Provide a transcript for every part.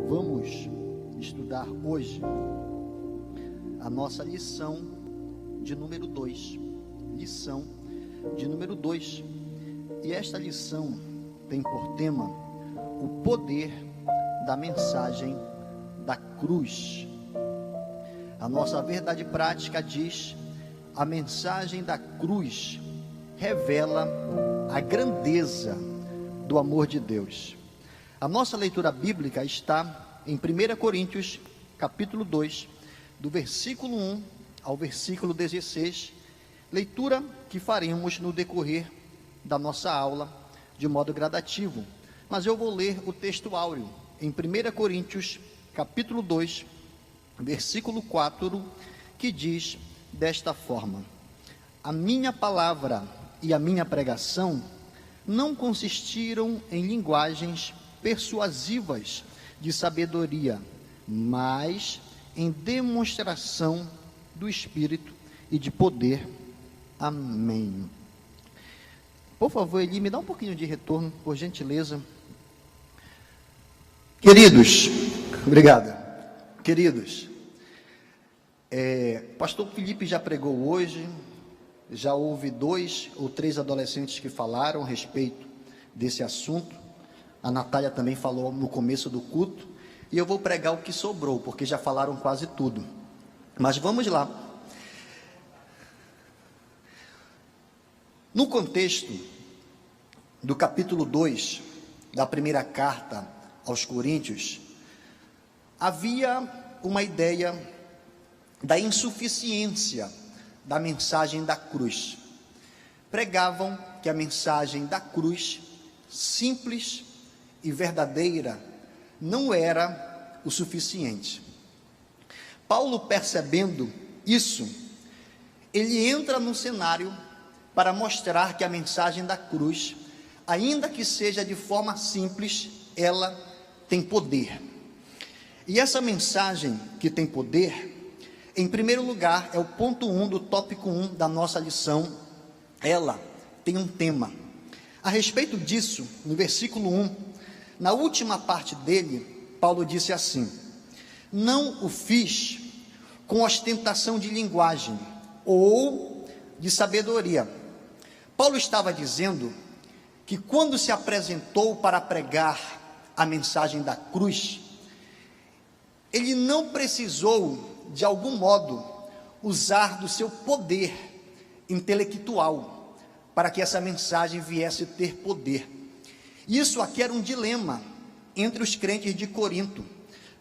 Vamos estudar hoje a nossa lição de número 2. Lição de número 2. E esta lição tem por tema o poder da mensagem da cruz. A nossa verdade prática diz: a mensagem da cruz revela a grandeza do amor de Deus. A nossa leitura bíblica está em 1 Coríntios, capítulo 2, do versículo 1 ao versículo 16, leitura que faremos no decorrer da nossa aula de modo gradativo. Mas eu vou ler o texto áureo em 1 Coríntios, capítulo 2, versículo 4, que diz desta forma: a minha palavra e a minha pregação não consistiram em linguagens persuasivas de sabedoria, mas em demonstração do Espírito e de poder. Amém. Por favor, Eli, me dá um pouquinho de retorno, por gentileza. Queridos, obrigado. Queridos, pastor Felipe já pregou hoje, já houve 2 ou 3 adolescentes que falaram a respeito desse assunto. A Natália também falou no começo do culto, e eu vou pregar o que sobrou, porque já falaram quase tudo. Mas vamos lá. No contexto do capítulo 2 da primeira carta aos Coríntios, havia uma ideia da insuficiência da mensagem da cruz. Pregavam que a mensagem da cruz, simples e verdadeira, não era o suficiente. Paulo, percebendo isso, ele entra no cenário para mostrar que a mensagem da cruz, ainda que seja de forma simples, ela tem poder. E essa mensagem que tem poder, em primeiro lugar, é o ponto 1 do tópico 1 da nossa lição. Ela tem um tema. A respeito disso, no versículo 1, na última parte dele, Paulo disse assim: não o fiz com ostentação de linguagem ou de sabedoria. Paulo estava dizendo que quando se apresentou para pregar a mensagem da cruz, ele não precisou, de algum modo, usar do seu poder intelectual para que essa mensagem viesse ter poder. Isso aqui era um dilema entre os crentes de Corinto.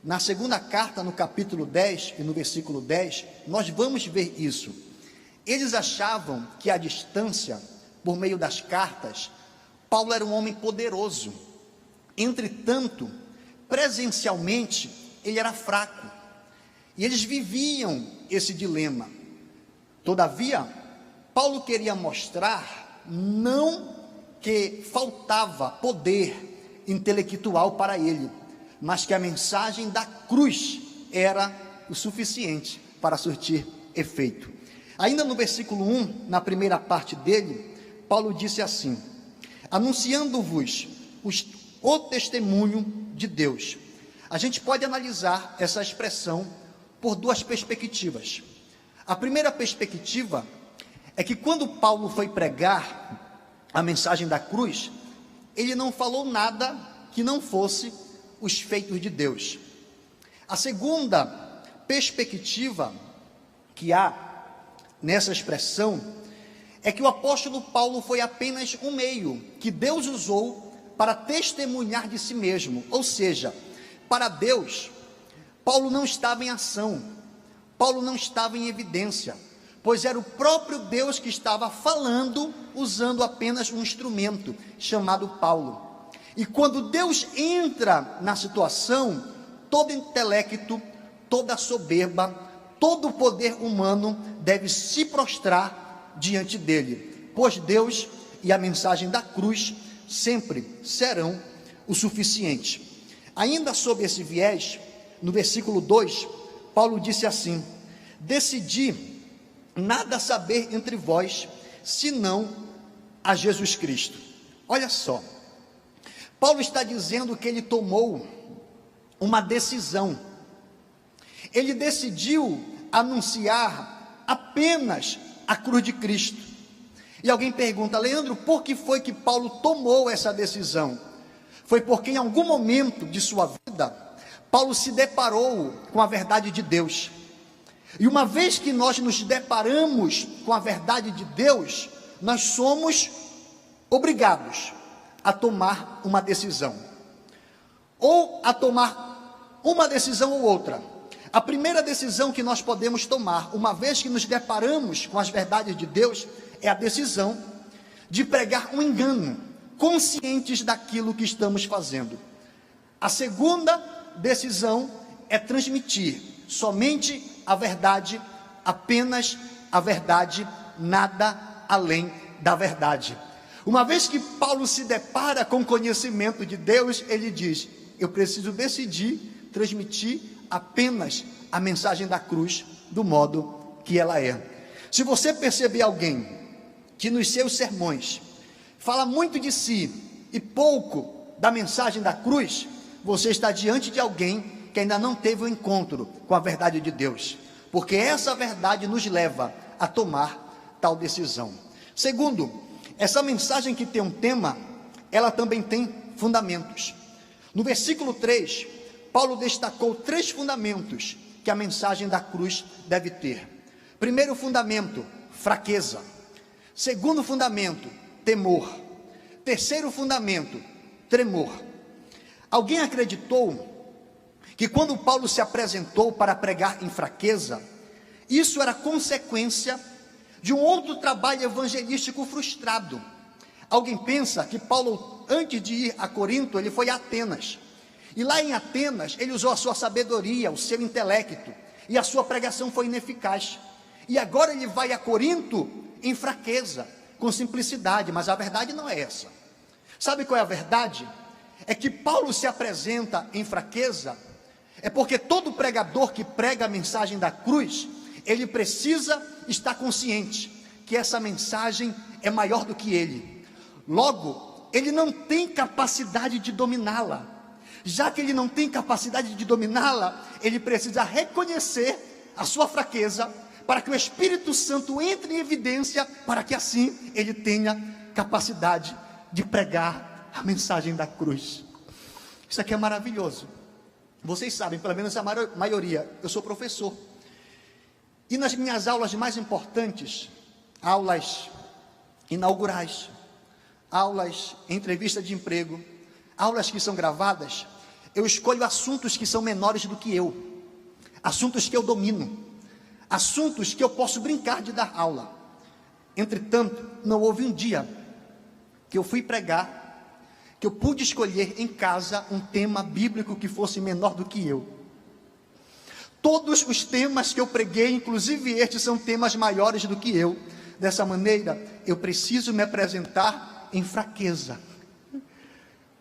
Na segunda carta, no capítulo 10 e no versículo 10, nós vamos ver isso. Eles achavam que à distância, por meio das cartas, Paulo era um homem poderoso. Entretanto, presencialmente, ele era fraco. E eles viviam esse dilema. Todavia, Paulo queria mostrar não que faltava poder intelectual para ele, mas que a mensagem da cruz era o suficiente para surtir efeito. Ainda no versículo 1, na primeira parte dele, Paulo disse assim: anunciando-vos o testemunho de Deus. A gente pode analisar essa expressão por 2 perspectivas. A primeira perspectiva é que quando Paulo foi pregar a mensagem da cruz, ele não falou nada que não fosse os feitos de Deus. A segunda perspectiva que há nessa expressão é que o apóstolo Paulo foi apenas um meio que Deus usou para testemunhar de si mesmo. Ou seja, para Deus, Paulo não estava em ação, Paulo não estava em evidência, pois era o próprio Deus que estava falando, usando apenas um instrumento chamado Paulo. E quando Deus entra na situação, todo intelecto, toda soberba, todo o poder humano deve se prostrar diante dele, pois Deus e a mensagem da cruz sempre serão o suficiente. Ainda sob esse viés, no versículo 2, Paulo disse assim: decidi nada saber entre vós, senão a Jesus Cristo. Olha só, Paulo está dizendo que ele tomou uma decisão. Ele decidiu anunciar apenas a cruz de Cristo. E alguém pergunta: Leandro, por que foi que Paulo tomou essa decisão? Foi porque em algum momento de sua vida, Paulo se deparou com a verdade de Deus. E uma vez que nós nos deparamos com a verdade de Deus, nós somos obrigados a tomar uma decisão. Ou a tomar uma decisão ou outra. A primeira decisão que nós podemos tomar, uma vez que nos deparamos com as verdades de Deus, é a decisão de pregar um engano, conscientes daquilo que estamos fazendo. A segunda decisão é transmitir somente a verdade, apenas a verdade, nada além da verdade. Uma vez que Paulo se depara com o conhecimento de Deus, ele diz: eu preciso decidir transmitir apenas a mensagem da cruz do modo que ela é. Se você perceber alguém que nos seus sermões fala muito de si e pouco da mensagem da cruz, você está diante de alguém que ainda não teve um encontro com a verdade de Deus, porque essa verdade nos leva a tomar tal decisão. Segundo, essa mensagem que tem um tema, ela também tem fundamentos. No versículo 3, Paulo destacou 3 fundamentos que a mensagem da cruz deve ter. Primeiro fundamento, fraqueza. Segundo fundamento, temor. Terceiro fundamento, tremor. Alguém acreditou que quando Paulo se apresentou para pregar em fraqueza, isso era consequência de um outro trabalho evangelístico frustrado. Alguém pensa que Paulo, antes de ir a Corinto, ele foi a Atenas. E lá em Atenas, ele usou a sua sabedoria, o seu intelecto, e a sua pregação foi ineficaz. E agora ele vai a Corinto em fraqueza, com simplicidade, mas a verdade não é essa. Sabe qual é a verdade? É que Paulo se apresenta em fraqueza, é porque todo pregador que prega a mensagem da cruz, ele precisa estar consciente que essa mensagem é maior do que ele. Logo, ele não tem capacidade de dominá-la. Já que ele não tem capacidade de dominá-la, ele precisa reconhecer a sua fraqueza, para que o Espírito Santo entre em evidência, para que assim ele tenha capacidade de pregar a mensagem da cruz. Isso aqui é maravilhoso. Vocês sabem, pelo menos a maioria, eu sou professor. E nas minhas aulas mais importantes, aulas inaugurais, aulas, entrevista de emprego, aulas que são gravadas, eu escolho assuntos que são menores do que eu, assuntos que eu domino, assuntos que eu posso brincar de dar aula. Entretanto, não houve um dia que eu fui pregar, que eu pude escolher em casa um tema bíblico que fosse menor do que eu. Todos os temas que eu preguei, inclusive estes, são temas maiores do que eu. Dessa maneira, eu preciso me apresentar em fraqueza,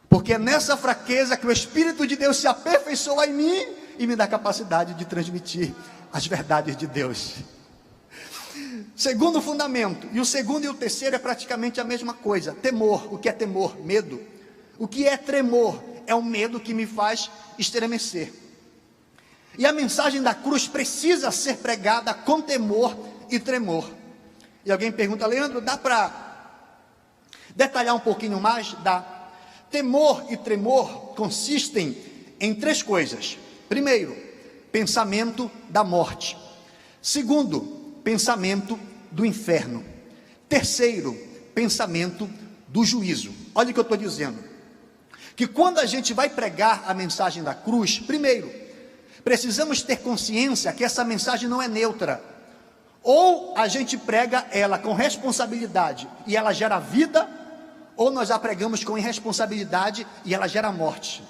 porque é nessa fraqueza que o Espírito de Deus se aperfeiçoa em mim e me dá capacidade de transmitir as verdades de Deus. Segundo fundamento, e o segundo e o terceiro é praticamente a mesma coisa. Temor. O que é temor? Medo. O que é tremor? É o medo que me faz estremecer. E a mensagem da cruz precisa ser pregada com temor e tremor. E alguém pergunta: Leandro, dá para detalhar um pouquinho mais? Dá. Temor e tremor consistem em 3 coisas. Primeiro, pensamento da morte. Segundo, pensamento do inferno. Terceiro, pensamento do juízo. Olha o que eu estou dizendo, que quando a gente vai pregar a mensagem da cruz, primeiro, precisamos ter consciência que essa mensagem não é neutra. Ou a gente prega ela com responsabilidade e ela gera vida, ou nós a pregamos com irresponsabilidade e ela gera morte.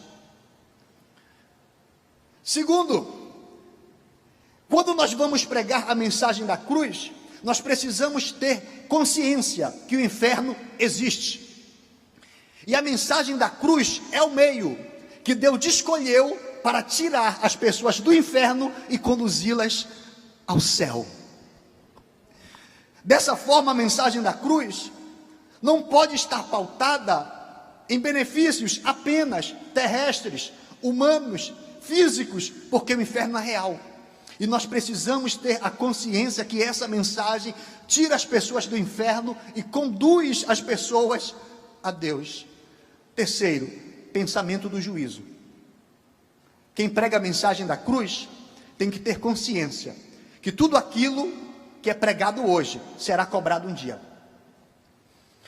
Segundo, quando nós vamos pregar a mensagem da cruz, nós precisamos ter consciência que o inferno existe. E a mensagem da cruz é o meio que Deus escolheu para tirar as pessoas do inferno e conduzi-las ao céu. Dessa forma, a mensagem da cruz não pode estar pautada em benefícios apenas terrestres, humanos, físicos, porque o inferno é real. E nós precisamos ter a consciência que essa mensagem tira as pessoas do inferno e conduz as pessoas a Deus. Terceiro, pensamento do juízo. Quem prega a mensagem da cruz tem que ter consciência que tudo aquilo que é pregado hoje será cobrado um dia.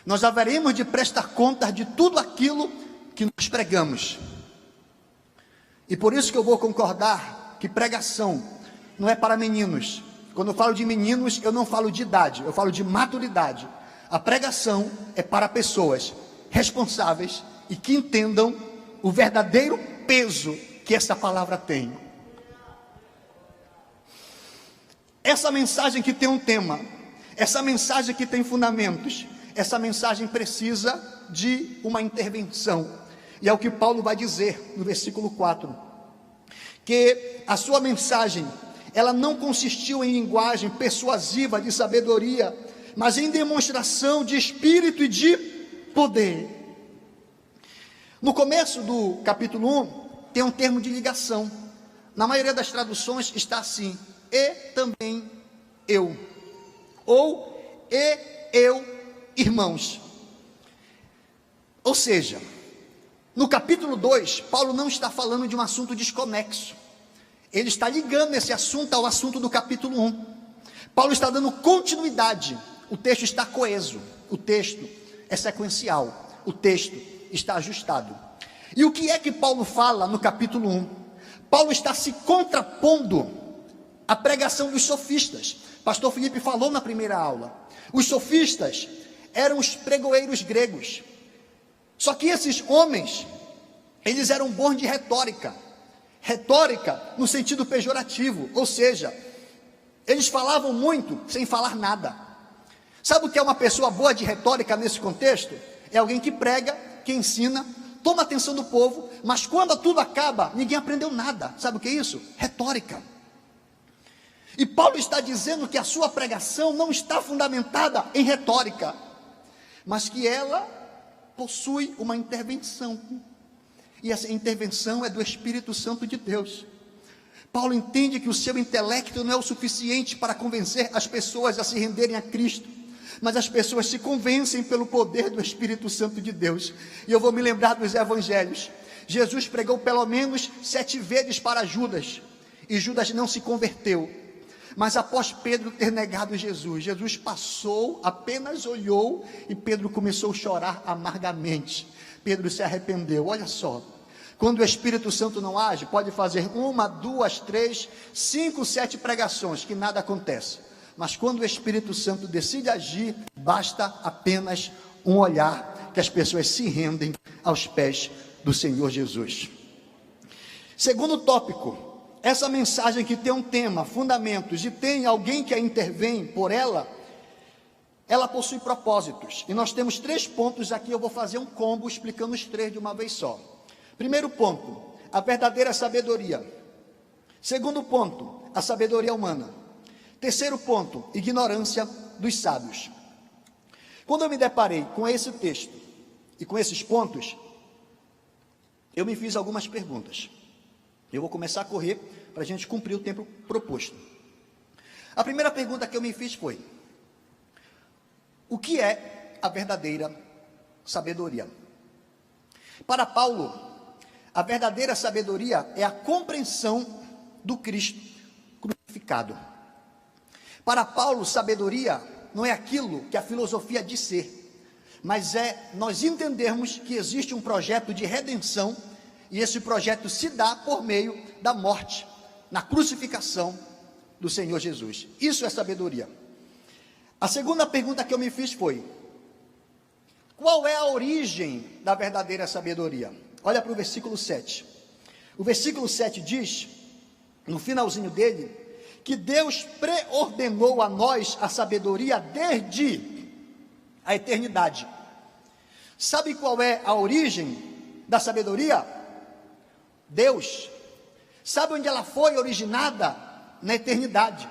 Nós haveremos de prestar contas de tudo aquilo que nós pregamos. E por isso que eu vou concordar que pregação não é para meninos. Quando eu falo de meninos, eu não falo de idade, eu falo de maturidade. A pregação é para pessoas responsáveis e que entendam o verdadeiro peso que essa palavra tem. Essa mensagem que tem um tema, essa mensagem que tem fundamentos, essa mensagem precisa de uma intervenção. E é o que Paulo vai dizer no versículo 4, que a sua mensagem, ela não consistiu em linguagem persuasiva de sabedoria, mas em demonstração de espírito e de poder. No começo do capítulo 1, tem um termo de ligação. Na maioria das traduções está assim: e também eu, ou e eu, irmãos. Ou seja, no capítulo 2, Paulo não está falando de um assunto desconexo. Ele está ligando esse assunto ao assunto do capítulo 1. Paulo está dando continuidade. O texto está coeso, o texto é sequencial, o texto está ajustado. E o que é que Paulo fala no capítulo 1? Paulo está se contrapondo à pregação dos sofistas. Pastor Felipe falou na primeira aula. Os sofistas eram os pregoeiros gregos. Só que esses homens, eles eram bons de retórica. Retórica no sentido pejorativo, ou seja, eles falavam muito sem falar nada. Sabe o que é uma pessoa boa de retórica nesse contexto? É alguém que prega, que ensina, toma a atenção do povo, mas quando tudo acaba, ninguém aprendeu nada. Sabe o que é isso? Retórica. E Paulo está dizendo que a sua pregação não está fundamentada em retórica, mas que ela possui uma intervenção. E essa intervenção é do Espírito Santo de Deus. Paulo entende que o seu intelecto não é o suficiente para convencer as pessoas a se renderem a Cristo, mas as pessoas se convencem pelo poder do Espírito Santo de Deus. E eu vou me lembrar dos evangelhos. Jesus pregou pelo menos 7 vezes para Judas, e Judas não se converteu. Mas após Pedro ter negado Jesus, Jesus passou, apenas olhou, e Pedro começou a chorar amargamente. Pedro se arrependeu. Olha só, quando o Espírito Santo não age, pode fazer 1, 2, 3, 5, 7 pregações, que nada acontece. Mas quando o Espírito Santo decide agir, basta apenas um olhar, que as pessoas se rendem aos pés do Senhor Jesus. Segundo tópico, essa mensagem que tem um tema, fundamentos, e tem alguém que a intervém por ela, ela possui propósitos. E nós temos 3 pontos aqui, eu vou fazer um combo explicando os 3 de uma vez só. Primeiro ponto, a verdadeira sabedoria. Segundo ponto, a sabedoria humana. Terceiro ponto, ignorância dos sábios. Quando eu me deparei com esse texto e com esses pontos, eu me fiz algumas perguntas. Eu vou começar a correr para a gente cumprir o tempo proposto. A primeira pergunta que eu me fiz foi: o que é a verdadeira sabedoria? Para Paulo, a verdadeira sabedoria é a compreensão do Cristo crucificado. Para Paulo, sabedoria não é aquilo que a filosofia diz ser, mas é nós entendermos que existe um projeto de redenção, e esse projeto se dá por meio da morte, na crucificação do Senhor Jesus. Isso é sabedoria. A segunda pergunta que eu me fiz foi: qual é a origem da verdadeira sabedoria? Olha para o versículo 7. O versículo 7 diz, no finalzinho dele, que Deus preordenou a nós a sabedoria desde a eternidade. Sabe qual é a origem da sabedoria? Deus. Sabe onde ela foi originada? Na eternidade.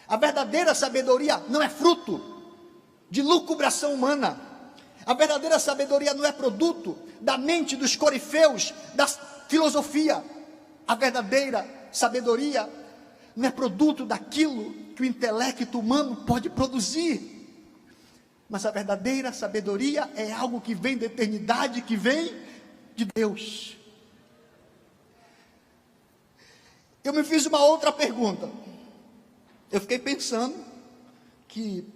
A verdadeira sabedoria não é fruto de lucubração humana. A verdadeira sabedoria não é produto da mente dos corifeus da filosofia. a verdadeira sabedoria não é produto daquilo que o intelecto humano pode produzir, mas a verdadeira sabedoria é algo que vem da eternidade, que vem de Deus. Eu me fiz uma outra pergunta. Eu fiquei pensando que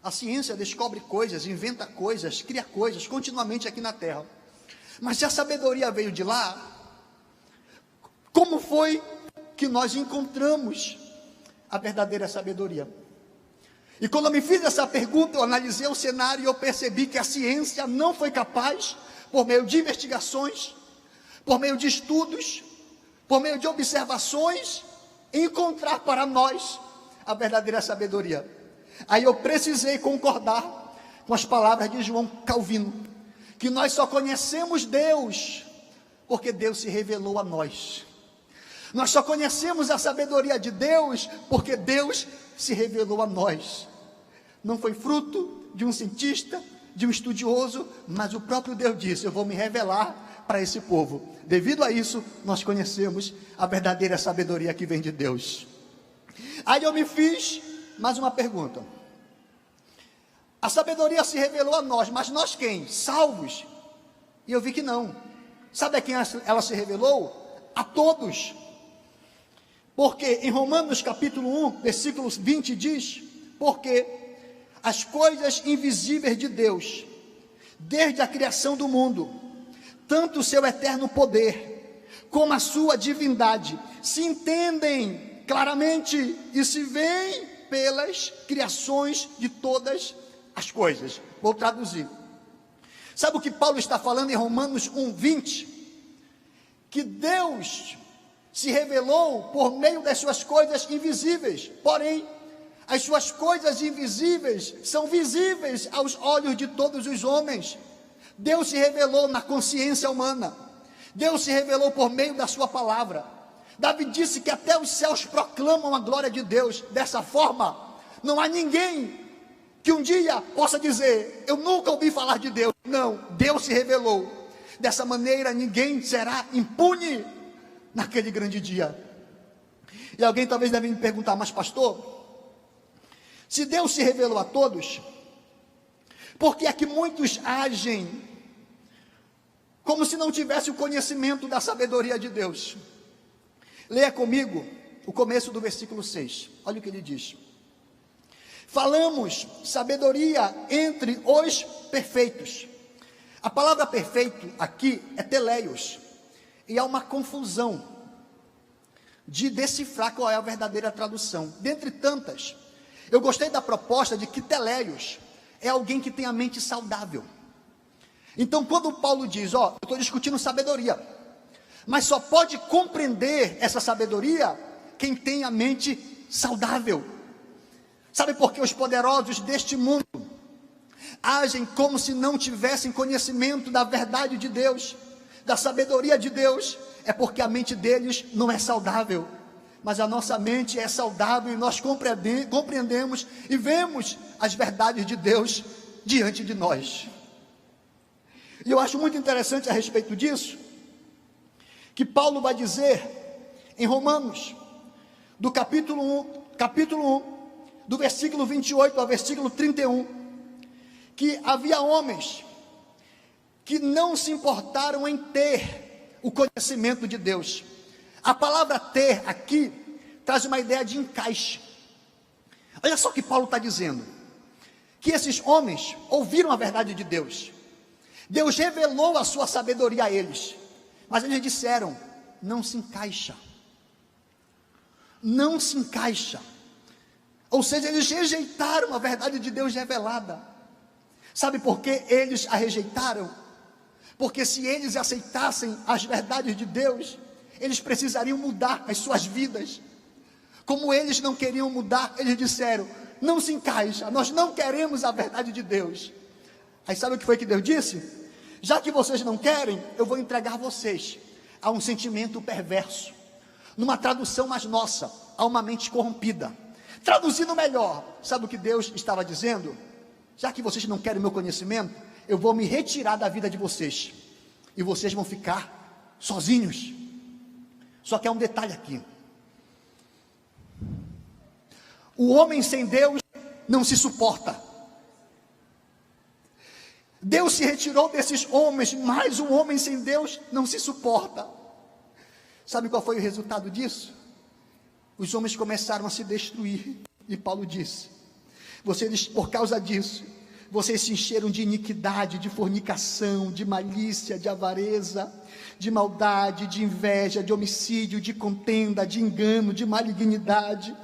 a ciência descobre coisas, inventa coisas, cria coisas continuamente aqui na Terra. Mas se a sabedoria veio de lá, como foi que nós encontramos a verdadeira sabedoria? E quando eu me fiz essa pergunta, eu analisei o cenário e eu percebi que a ciência não foi capaz, por meio de investigações, por meio de estudos, por meio de observações, encontrar para nós a verdadeira sabedoria. Aí eu precisei concordar com as palavras de João Calvino, que nós só conhecemos Deus porque Deus se revelou a nós. Nós só conhecemos a sabedoria de Deus porque Deus se revelou a nós. Não foi fruto de um cientista, de um estudioso, mas o próprio Deus disse: eu vou me revelar para esse povo. Devido a isso, nós conhecemos a verdadeira sabedoria que vem de Deus. Aí eu me fiz mais uma pergunta. A sabedoria se revelou a nós, mas nós quem? Salvos? E eu vi que não. Sabe a quem ela se revelou? A todos. Porque em Romanos capítulo 1, versículos 20 diz: porque as coisas invisíveis de Deus, desde a criação do mundo, tanto o seu eterno poder, como a sua divindade, se entendem claramente e se veem pelas criações de todas as coisas. Vou traduzir. Sabe o que Paulo está falando em Romanos 1:20? Que Deus se revelou por meio das suas coisas invisíveis, porém, as suas coisas invisíveis são visíveis aos olhos de todos os homens. Deus se revelou na consciência humana, Deus se revelou por meio da sua palavra. Davi disse que até os céus proclamam a glória de Deus. Dessa forma, não há ninguém que um dia possa dizer: eu nunca ouvi falar de Deus. Não, Deus se revelou. Dessa maneira, ninguém será impune naquele grande dia. E alguém talvez deve me perguntar: mas pastor, se Deus se revelou a todos, por que é que muitos agem como se não tivesse o conhecimento da sabedoria de Deus? Leia comigo o começo do versículo 6. Olha o que ele diz: falamos sabedoria entre os perfeitos. A palavra perfeito aqui é teleios, e há uma confusão de decifrar qual é a verdadeira tradução. Dentre tantas, eu gostei da proposta de que teleios é alguém que tem a mente saudável. Então, quando Paulo diz: eu estou discutindo sabedoria, mas só pode compreender essa sabedoria quem tem a mente saudável. Sabe por que os poderosos deste mundo agem como se não tivessem conhecimento da verdade de Deus, da sabedoria de Deus? É porque a mente deles não é saudável, mas a nossa mente é saudável, e nós compreendemos e vemos as verdades de Deus diante de nós. E eu acho muito interessante a respeito disso, que Paulo vai dizer em Romanos, do capítulo 1, do versículo 28 ao versículo 31, que havia homens que não se importaram em ter o conhecimento de Deus. A palavra ter aqui traz uma ideia de encaixe. Olha só o que Paulo está dizendo: que esses homens ouviram a verdade de Deus, Deus revelou a sua sabedoria a eles, mas eles disseram: não se encaixa, não se encaixa. Ou seja, eles rejeitaram a verdade de Deus revelada. Sabe por que eles a rejeitaram? Porque se eles aceitassem as verdades de Deus, eles precisariam mudar as suas vidas. Como eles não queriam mudar, eles disseram: não se encaixa, nós não queremos a verdade de Deus. Aí sabe o que foi que Deus disse? Já que vocês não querem, eu vou entregar vocês a um sentimento perverso. Numa tradução mais nossa, a uma mente corrompida. Traduzindo melhor, sabe o que Deus estava dizendo? Já que vocês não querem o meu conhecimento, eu vou me retirar da vida de vocês, e vocês vão ficar sozinhos. Só que há um detalhe aqui. O homem sem Deus não se suporta. Deus se retirou desses homens, mas um homem sem Deus não se suporta. Sabe qual foi o resultado disso? Os homens começaram a se destruir. E Paulo disse: vocês, por causa disso, vocês se encheram de iniquidade, de fornicação, de malícia, de avareza, de maldade, de inveja, de homicídio, de contenda, de engano, de malignidade.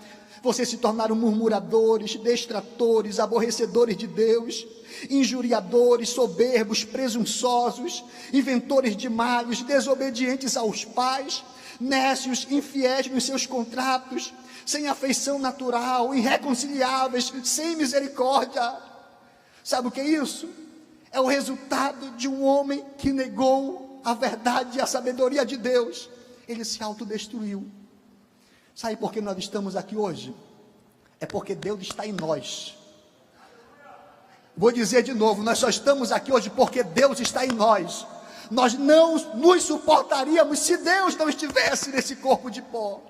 Vocês se tornaram murmuradores, destratores, aborrecedores de Deus, injuriadores, soberbos, presunçosos, inventores de males, desobedientes aos pais, nécios, infiéis nos seus contratos, sem afeição natural, irreconciliáveis, sem misericórdia. Sabe o que é isso? É o resultado de um homem que negou a verdade e a sabedoria de Deus. Ele se autodestruiu. Sabe por que nós estamos aqui hoje? É porque Deus está em nós. Vou dizer de novo, nós só estamos aqui hoje porque Deus está em nós. Nós não nos suportaríamos se Deus não estivesse nesse corpo de pó.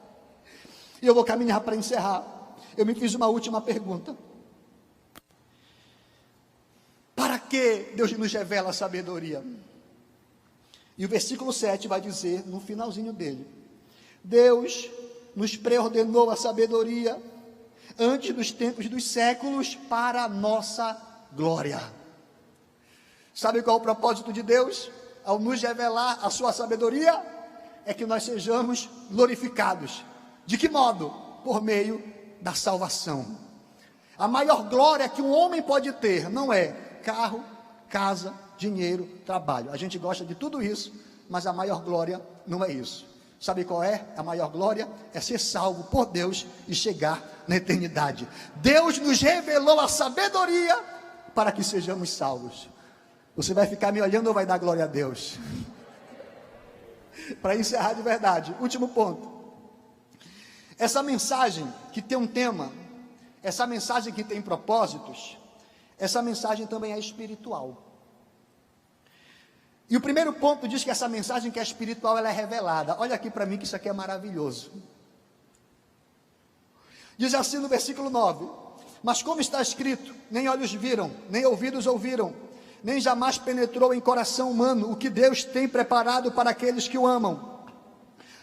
E eu vou caminhar para encerrar. Eu me fiz uma última pergunta. Para que Deus nos revela a sabedoria? E o versículo 7 vai dizer, no finalzinho dele: Deus nos preordenou a sabedoria antes dos tempos dos séculos para a nossa glória. Sabe qual é o propósito de Deus ao nos revelar a sua sabedoria? É que nós sejamos glorificados. De que modo? Por meio da salvação. A maior glória que um homem pode ter não é carro, casa, dinheiro, trabalho. A gente gosta de tudo isso, mas a maior glória não é isso. Sabe qual é? A maior glória é ser salvo por Deus e chegar na eternidade. Deus nos revelou a sabedoria para que sejamos salvos. Você vai ficar me olhando ou vai dar glória a Deus? Para encerrar de verdade, último ponto. Essa mensagem que tem um tema, essa mensagem que tem propósitos, essa mensagem também é espiritual. E o primeiro ponto diz que essa mensagem que é espiritual, ela é revelada. Olha aqui para mim que isso aqui é maravilhoso. Diz assim no versículo 9: mas como está escrito, nem olhos viram, nem ouvidos ouviram, nem jamais penetrou em coração humano o que Deus tem preparado para aqueles que o amam.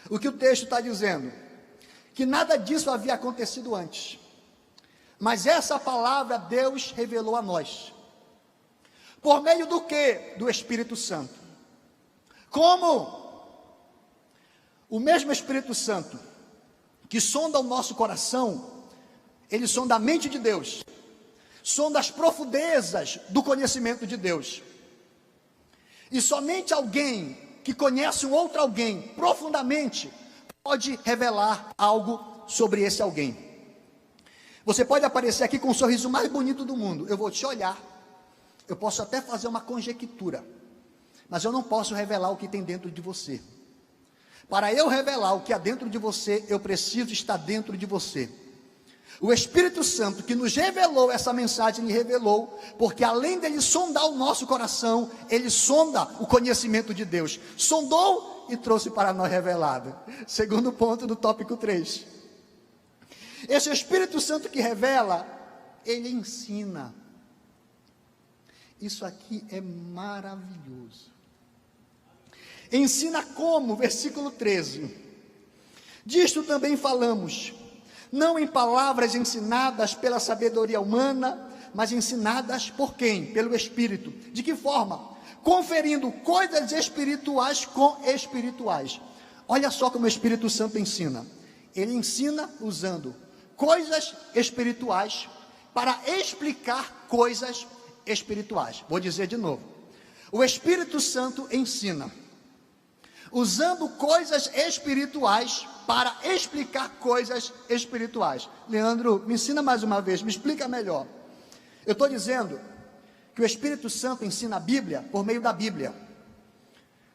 O que o texto está dizendo? Que nada disso havia acontecido antes, mas essa palavra Deus revelou a nós, por meio do que? Do Espírito Santo. Como? O mesmo Espírito Santo que sonda o nosso coração, ele sonda a mente de Deus, sonda as profundezas do conhecimento de Deus, e somente alguém que conhece um outro alguém profundamente pode revelar algo sobre esse alguém. Você pode aparecer aqui com o sorriso mais bonito do mundo, eu vou te olhar, eu posso até fazer uma conjectura, mas eu não posso revelar o que tem dentro de você. Para eu revelar o que há dentro de você, eu preciso estar dentro de você. O Espírito Santo que nos revelou essa mensagem, ele revelou, porque além dele sondar o nosso coração, ele sonda o conhecimento de Deus, sondou e trouxe para nós revelado. Segundo ponto do tópico 3, esse Espírito Santo que revela, ele ensina. Isso aqui é maravilhoso. Ensina como? Versículo 13, disto também falamos, não em palavras ensinadas pela sabedoria humana, mas ensinadas por quem? Pelo Espírito. De que forma? Conferindo coisas espirituais com espirituais. Olha só como o Espírito Santo ensina. Ele ensina usando coisas espirituais para explicar coisas espirituais. Vou dizer de novo. O Espírito Santo ensina usando coisas espirituais para explicar coisas espirituais. Leandro, me ensina mais uma vez, me explica melhor. Eu estou dizendo que o Espírito Santo ensina a Bíblia por meio da Bíblia.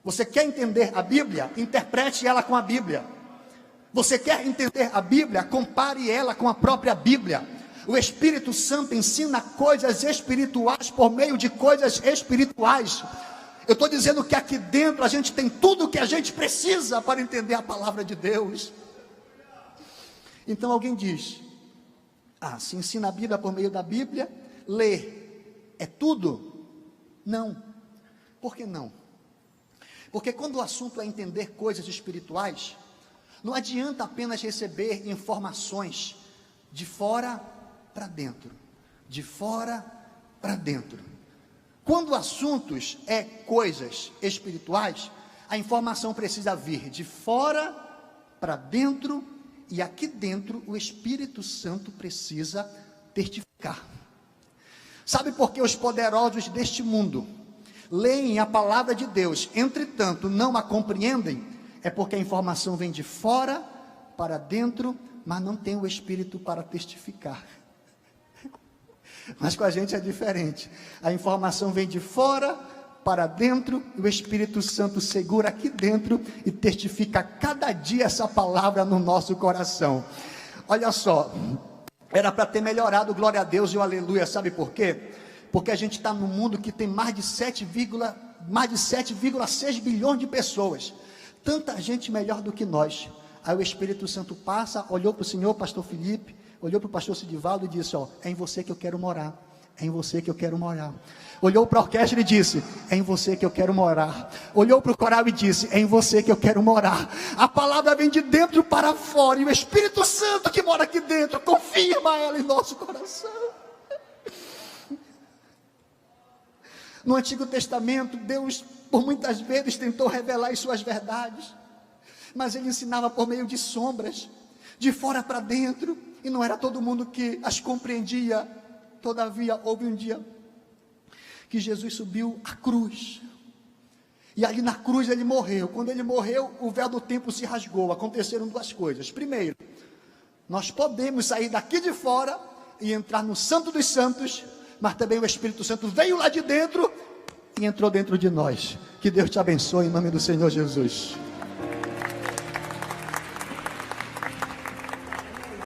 Você quer entender a Bíblia? Interprete ela com a Bíblia. Você quer entender a Bíblia? Compare ela com a própria Bíblia. O Espírito Santo ensina coisas espirituais por meio de coisas espirituais. Eu estou dizendo que aqui dentro a gente tem tudo o que a gente precisa para entender a palavra de Deus. Então alguém diz: se ensina a Bíblia por meio da Bíblia, ler é tudo? Não. Por que não? Porque quando o assunto é entender coisas espirituais, não adianta apenas receber informações de fora para dentro, de fora para dentro. Quando assuntos é coisas espirituais, a informação precisa vir de fora para dentro, e aqui dentro o Espírito Santo precisa testificar. Sabe por que os poderosos deste mundo leem a palavra de Deus, entretanto não a compreendem? É porque a informação vem de fora para dentro, mas não tem o Espírito para testificar. Mas com a gente é diferente. A informação vem de fora para dentro, e o Espírito Santo segura aqui dentro e testifica cada dia essa palavra no nosso coração. Olha só, era para ter melhorado, glória a Deus e o aleluia. Sabe por quê? Porque a gente está num mundo que tem mais de 7,6 bilhões de pessoas. Tanta gente melhor do que nós. Aí o Espírito Santo passa, olhou para o senhor, pastor Felipe, olhou para o pastor Sidivaldo e disse: é em você que eu quero morar, é em você que eu quero morar. Olhou para a orquestra e disse: é em você que eu quero morar. Olhou para o coral e disse: é em você que eu quero morar. A palavra vem de dentro para fora, e o Espírito Santo que mora aqui dentro confirma ela em nosso coração. No Antigo Testamento, Deus por muitas vezes tentou revelar as suas verdades, mas Ele ensinava por meio de sombras, de fora para dentro, e não era todo mundo que as compreendia. Todavia, houve um dia que Jesus subiu à cruz, e ali na cruz Ele morreu. Quando Ele morreu, o véu do templo se rasgou. Aconteceram duas coisas. Primeiro, nós podemos sair daqui de fora e entrar no Santo dos Santos, mas também o Espírito Santo veio lá de dentro e entrou dentro de nós. Que Deus te abençoe em nome do Senhor Jesus.